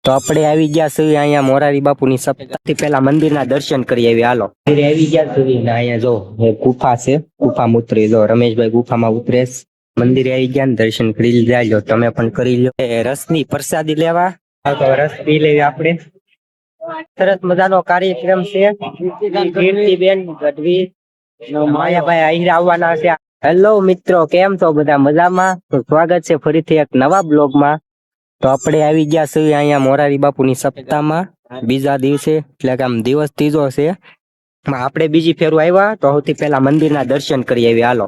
તો આપણે આવી ગયા છીએ અહીંયા મોરારી બાપુની સપ્તાહથી પહેલા મંદિરના દર્શન કરી આવી. હાલો મંદિરે આવી ગયા છીએ ને અહીંયા જો ગુફા છે, ગુફામાં ઉતરી જો રમેશભાઈ ગુફામાં ઉતરે. મંદિરે આવી ગયા ને દર્શન કરી લીધા. લો તમે પણ કરી લો. રસની પ્રસાદી લેવા તો રસ પી લેવી આપણે. સરસ મજાનો કાર્યક્રમ છે. કીર્તિબેન ગઢવી માયાભાઈ આહિર આવવાના છે. હેલો મિત્રો, કેમ છો બધા? મજામાં? તો સ્વાગત છે ફરીથી એક નવા બ્લોગમાં. તો આપણે આવી ગયા છીએ અહીંયા મોરારી બાપુની સપ્તાહમાં બીજા દિવસે, એટલે કે આમ દિવસ ત્રીજો છે. આપણે બીજી ફેરું આવ્યા તો સૌથી પહેલા મંદિરના દર્શન કરી આવી. હાલો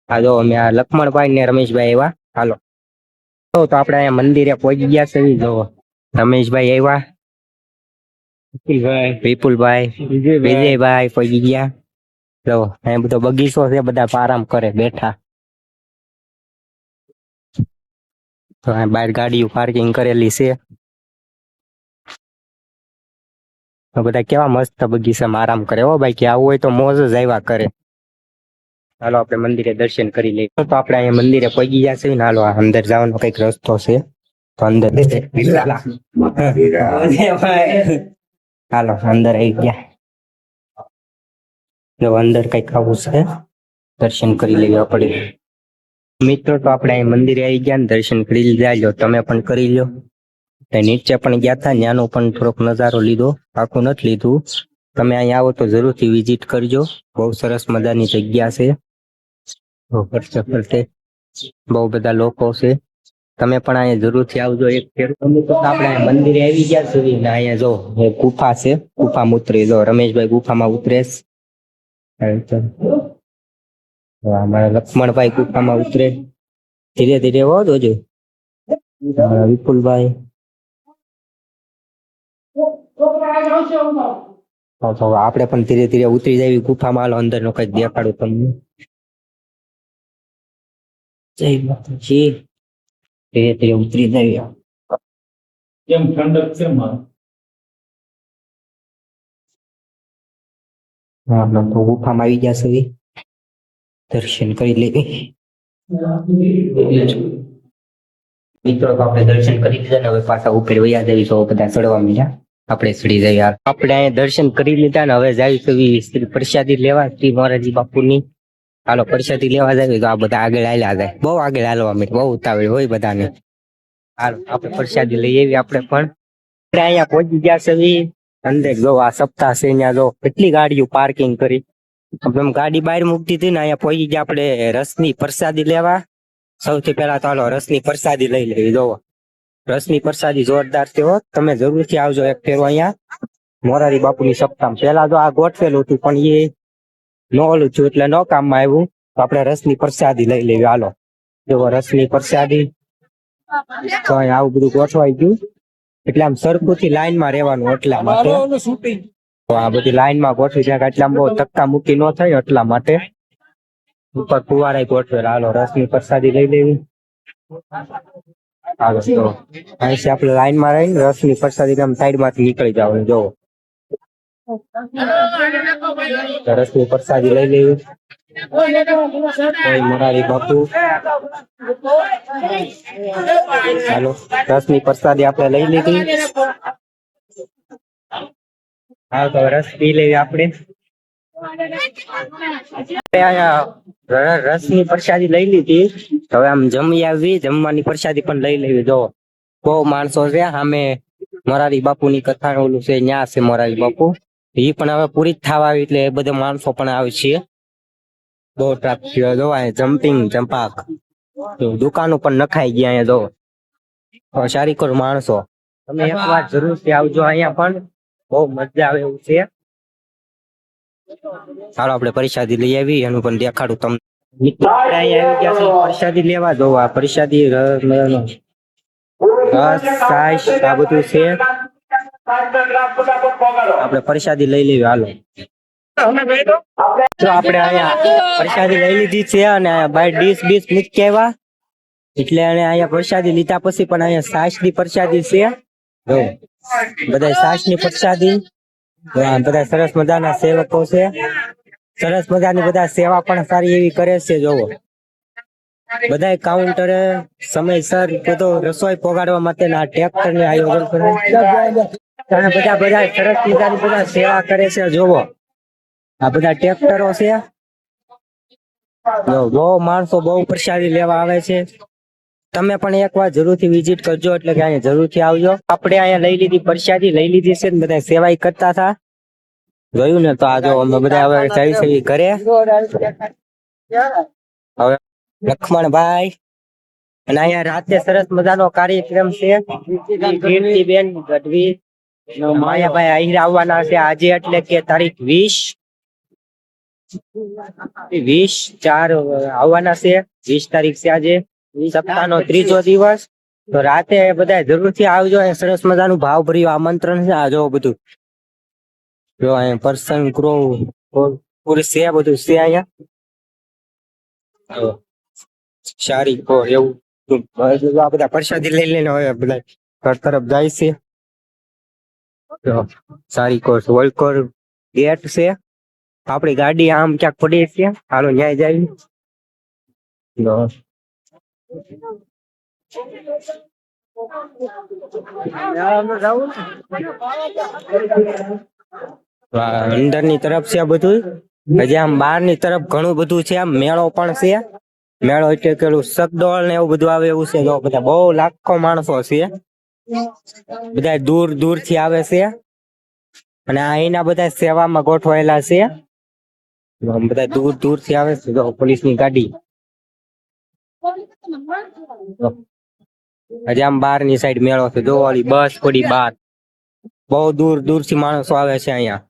આ જો અમે આ લક્ષ્મણભાઈ ને રમેશભાઈ આવ્યા. હાલો તો આપણે અહીંયા મંદિરે પહોંચી ગયા છે. જો રમેશભાઈ આવ્યા, વિપુલભાઈ, વિજયભાઈ પહોંચી ગયા. જો અહીંયા બધો બગીચો છે, બધા આરામ કરે બેઠા. તો બહાર ગાડીઓ પાર્કિંગ કરેલી છે. તો બધા કેવા મસ્ત બગીચામાં આરામ કરે હો ભાઈ. કે આવું હોય તો મોજ જ આવ્યા કરે. હાલો આપણે મંદિરે દર્શન કરી લઈએ. તો આપણે અહીંયા મંદિરે પહોંચી ગયા છે ને. હાલો અંદર જવાનો કઈક રસ્તો છે, તો અંદર હાલો અંદર આવી ગયા. જો અંદર કઈક આવું છે, દર્શન કરી લેવા પડે. મિત્રો તો આપણે અહીં મંદિરે આવી ગયા ને દર્શન કરી લીધા. લો તમે પણ કરી લો. નીચે પણ ગયા હતા, ત્યાંનો પણ થોડોક નજારો લીધો, આખું નથી લીધું. તમે અહીંયા આવો તો જરૂરથી વિઝિટ કરજો. બહુ સરસ મજાની જગ્યા છે. ફરતે ફરતે બહુ બધા લોકો છે. તમે પણ અહીંયા જરૂરથી આવજો એક ફેર. આપણે મંદિરે આવી ગયા સુધી ને અહીંયા જો ગુફા છે, ગુફામાં ઉતરી. જો રમેશભાઈ ગુફામાં ઉતરે. અમારા લક્ષ્મણભાઈ ગુફામાં ઉતરે. ધીરે ધીરે હો જોજો. વિપુલભાઈ આપણે પણ ધીરે ધીરે ઉતરી જાય ગુફામાં. હાલો અંદર નો કઈક દેખાડું તમને. જય માતાજી. ધીરે ધીરે ઉતરી જાય. કેમ ઠંડક છે હા તો ગુફામાં આવી ગયા છે. દર્શન કરી લેવી. મિત્રો તો આપણે દર્શન કરી લીધા ને હવે પાછા ઉપર વયા જવી. તો બધા ચડવા મળ્યા, આપણે ચડી જઈએ. આપણે અહીંયા દર્શન કરી લીધા ને હવે જાય પ્રસાદી લેવા શ્રી મોરારી બાપુની. હાલો પ્રસાદી લેવા જાય. તો આ બધા આગળ હાલ્યા જાય, બહુ આગળ હાલવા મળે, બહુ ઉતાવળ હોય બધાને. હાલો આપણે પ્રસાદી લઈ આવી. આપણે પણ અહીંયા પહોંચી ગયા છે. અંદર જો આ સપ્તાહ છે, ત્યાં જો કેટલી ગાડીઓ પાર્કિંગ કરી. ગાડી બહાર મૂકી દીધી ને અહીંયા પહોંચી ગયા આપણે રસની પ્રસાદી લેવા. સૌથી પહેલા તો હાલો રસની પ્રસાદી લઈ લેવી. જોવો રસની પ્રસાદી જોરદાર છે. તમે જરૂરથી આવજો એક ફેરો અહીંયા મોરારી બાપુની સપ્તાહ. પેલા તો આ ગોઠવેલું હતું પણ એ ન ઓલું થયું એટલે ન કામમાં આવ્યું. તો આપણે રસની પ્રસાદી લઈ લેવી. હાલો જોવો રસની પ્રસાદી. તો અહીંયા આવું બધું ગોઠવાઈ ગયું, એટલે આમ સરખુંથી લાઈનમાં રહેવાનું. એટલા માટે આ બધી લાઈનમાં ગોઠવી જાય, એટલા બહુ ધક્કા મૂકી ન થાય એટલા માટે ઉપર ફુવારા ગોઠવેલા. હાલો રસની પ્રસાદી લઈ લેવી. હાલો તો અહીંથી આપણે લાઈનમાં રહીને રસની પ્રસાદી આમ સાઈડ માંથી નીકળી જવાનું. જોવો રસની પ્રસાદી લઈ લેવી. મોરારી બાપુ. હાલો રસની પ્રસાદી આપણે લઈ લીધી. હા તો રસ પી લેવી આપણે. રસની પ્રસાદી લઈ લીધી. હવે આમ જમી આવી, જમવાની પ્રસાદી પણ લઈ લેવી. જો બહુ માણસો છે સામે. મોરારી બાપુ ની કથા ઓલું છે, ન્યા છે મોરારી બાપુ. એ પણ હવે પૂરી જ થવા આવી, એટલે એ બધા માણસો પણ આવે છે. બહુ ટ્રાફિક જો જમ્પિંગ જંપાક દુકાનો પણ નખાઈ ગયા. અહીંયા જો સારી કર માણસો. તમે એક વાર જરૂરથી આવજો, અહીંયા પણ બહુ મજા આવે એવું છે. ચાલો આપણે પ્રસાદી લઈ આવી, એનું પણ દેખાડું તમને. મિત્રો આપણે અહીંયા આવી ગયા છે પ્રસાદી લેવા. જો આ પ્રસાદી રસ છાશ આ બધું છે. આપણે પ્રસાદી લઈ લેવી. હાલો તો આપણે અહીંયા પ્રસાદી લઈ લીધી છે અને બાય ડીશ બીશ મૂકી આવ્યા. એટલે અહીંયા પ્રસાદી લીધા પછી પણ અહીંયા છાશ ની પ્રસાદી છે. જો બધા છાશ ની પ્રસાદી. બધા સરસ મજાના સેવકો છે, સરસ મજાની બધા સેવા પણ સારી એવી કરે છે. જોવો બધાય કાઉન્ટરે સમયસર બધો રસોઈ પોગાડવા માટેના ટ્રેક્ટર ને આયોજન કરે અને બધા સરસ મજાની બધા સેવા કરે છે. જોવો આ બધા ટ્રેક્ટરો છે. જો બહુ માણસો બહુ પ્રસાદી લેવા આવે છે. તમે પણ એકવાર જરૂરથી વિઝિટ કરજો, એટલે કે અહીંયા જરૂરથી આવજો. આપણે અહીંયા લઈ લીધી પ્રસાદી, લઈ લીધી છે ને બધા સેવાય કરતા હતા. જોયું ને? તો આ જો અમે બધા હવે જઈ છે ઘરે. હવે લક્ષ્મણભાઈ અને અહીંયા રાતે સરસ મજાનો કાર્યક્રમ છે. કીર્તિબેન ગઢવી, માયાભાઈ આહિર આવવાના છે આજે, એટલે કે તારીખ 20/4 આવવાના છે. 20 તારીખ છે આજે, સપ્તાહનો 3જો દિવસ. તો રાતે બધા જરૂરથી આવજો. અહીંયા સરસ મજાનું ભાવ ભર્યું આમંત્રણ છે. આ જો બધું જો અહીંયા પર્સન ક્રો પૂરું છે, બધું છે અહીંયા. સારી કો એવું આ બધા પ્રસાદી લઈ લઈને હવે બધા ઘર તરફ જાય છે. તો સારી કોર્સ વલકોર ગેટ છે. આપણી ગાડી આમ ક્યાંક પડી છે, હાલો ન્યાય જાય. અંદર ની તરફ છે બધું. હજી આમ બહાર ની તરફ ઘણું બધું છે. આમ મેળો પણ છે. મેળો એટલે પેલું સગડોળ ને એવું બધું આવે એવું છે. જો બધા બહુ લાખો માણસો છે, બધા દૂર દૂર થી આવે છે. અને અહીંના બધા સેવામાં ગોઠવાયેલા છે. બધા દૂર દૂર થી આવે છે. જો પોલીસ ની ગાડી. હજી આમ બહાર ની સાઈડ મેળો છે. જો વાળી બસ પડી બહાર. બહુ દૂર દૂર થી માણસો આવે છે અહીંયા.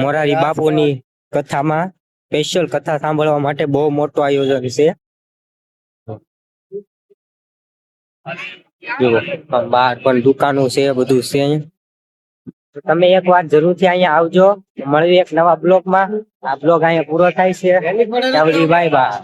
મોરારી બાપુની કથામાં સ્પેશિયલ કથા સાંભળવા માટે બહુ મોટું આયોજન છે. બહાર પણ દુકાનો છે, બધું છે. તમે એક વાર જરૂરથી અહીંયા આવજો. મળવી એક નવા બ્લોગમાં. આ બ્લોગ અહીંયા પૂરો થાય છે. Bye bye.